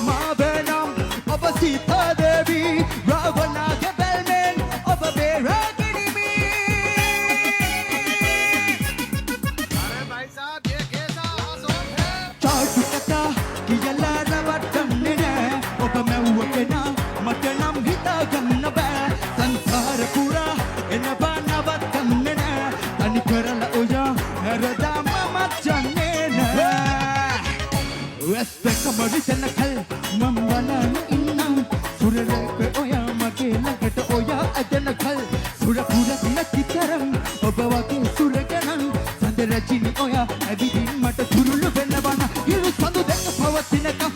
මාබනම් ඔබ සීතා දේවී රාවණාගේ බැල්මෙන් ඔබ බේරාගනිමි अरे भाई साहब ये कैसा आसन है චාටු කතා කියලා රවට්ටන්නේ නෑ ඔබ මැව්ව කෙනා මට නම් හිතාගන්න බෑ සංසාර පුරා එනවා නවත්තන්නේ නෑ තනි කරලා ඔයා හැරදා මමත් යන්නේ නෑ වැස්සක මරිතනකල් මම බලන්න ඉන්නම් සුරලක ඔයා මගේ ළඟට ඔයා ඇදෙනකල් සුර පුරක් නැති තරම් ඔබ වගේ සුරකනම් සඳ රජිනි ඔයා ඇවිදින් මට තුරුළු වෙනවන ඉරු සඳු දෙක පවතිනකම්